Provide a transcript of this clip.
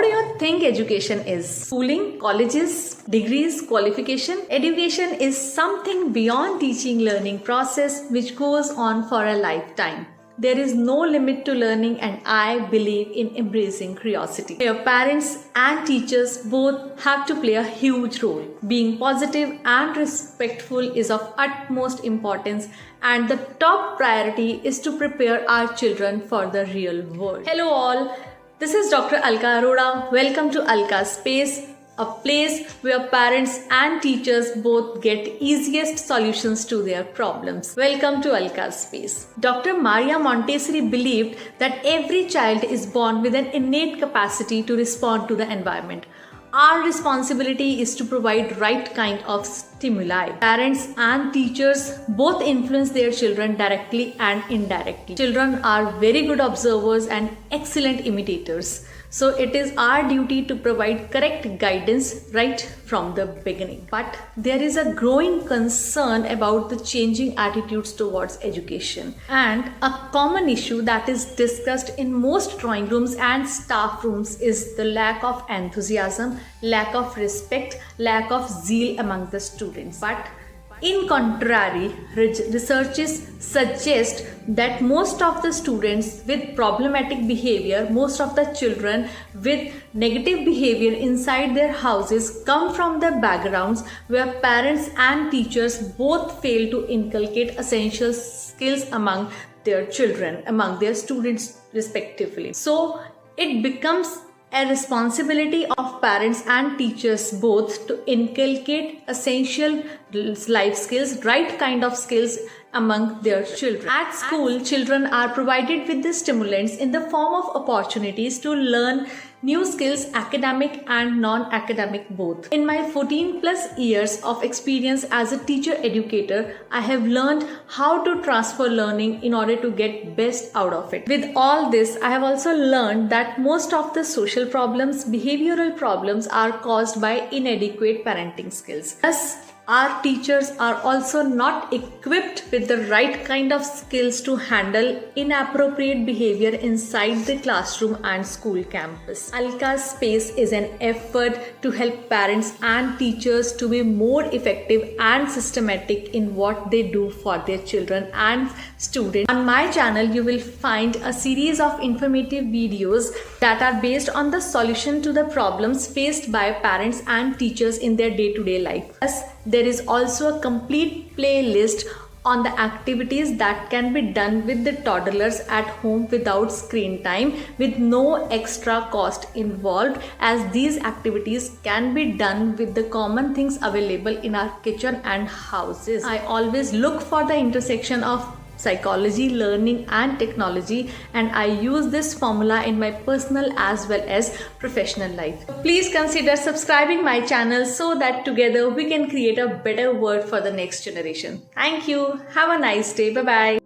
What do you think education is? Schooling, colleges, degrees, qualification? Education is something beyond teaching learning process which goes on for a lifetime. There is no limit to learning, and I believe in embracing curiosity. Your parents and teachers both have to play a huge role. Being positive and respectful is of utmost importance, and the top priority is to prepare our children for the real world. Hello all, this is Dr. Alka Arora. Welcome to Alka Space, a place where parents and teachers both get easiest solutions to their problems. Welcome to Alka Space. Dr. Maria Montessori believed that every child is born with an innate capacity to respond to the environment. Our responsibility is to provide right kind of stimuli. Parents and teachers both influence their children directly and indirectly. Children are very good observers and excellent imitators. So it is our duty to provide correct guidance right from the beginning. But there is a growing concern about the changing attitudes towards education. And a common issue that is discussed in most drawing rooms and staff rooms is the lack of enthusiasm, lack of respect, lack of zeal among the students. But in contrary, researches suggest that most of the students with problematic behavior, most of the children with negative behavior inside their houses come from the backgrounds where parents and teachers both fail to inculcate essential skills among their children, among their students respectively. So it becomes a responsibility of parents and teachers both to inculcate essential life skills, right kind of skills among their children. At school, children are provided with the stimulants in the form of opportunities to learn new skills, academic and non-academic both. In my 14 plus years of experience as a teacher educator, I have learned how to transfer learning in order to get best out of it. With all this, I have also learned that most of the social problems, behavioral problems are caused by inadequate parenting skills. Thus, our teachers are also not equipped with the right kind of skills to handle inappropriate behavior inside the classroom and school campus. Alka Space is an effort to help parents and teachers to be more effective and systematic in what they do for their children and students. On my channel, you will find a series of informative videos that are based on the solution to the problems faced by parents and teachers in their day-to-day life. Thus, there is also a complete playlist on the activities that can be done with the toddlers at home without screen time, with no extra cost involved, as these activities can be done with the common things available in our kitchen and houses. I always look for the intersection of psychology, learning and technology, and I use this formula in my personal as well as professional life. Please consider subscribing my channel so that together we can create a better world for the next generation. Thank you. Have a nice day. Bye bye.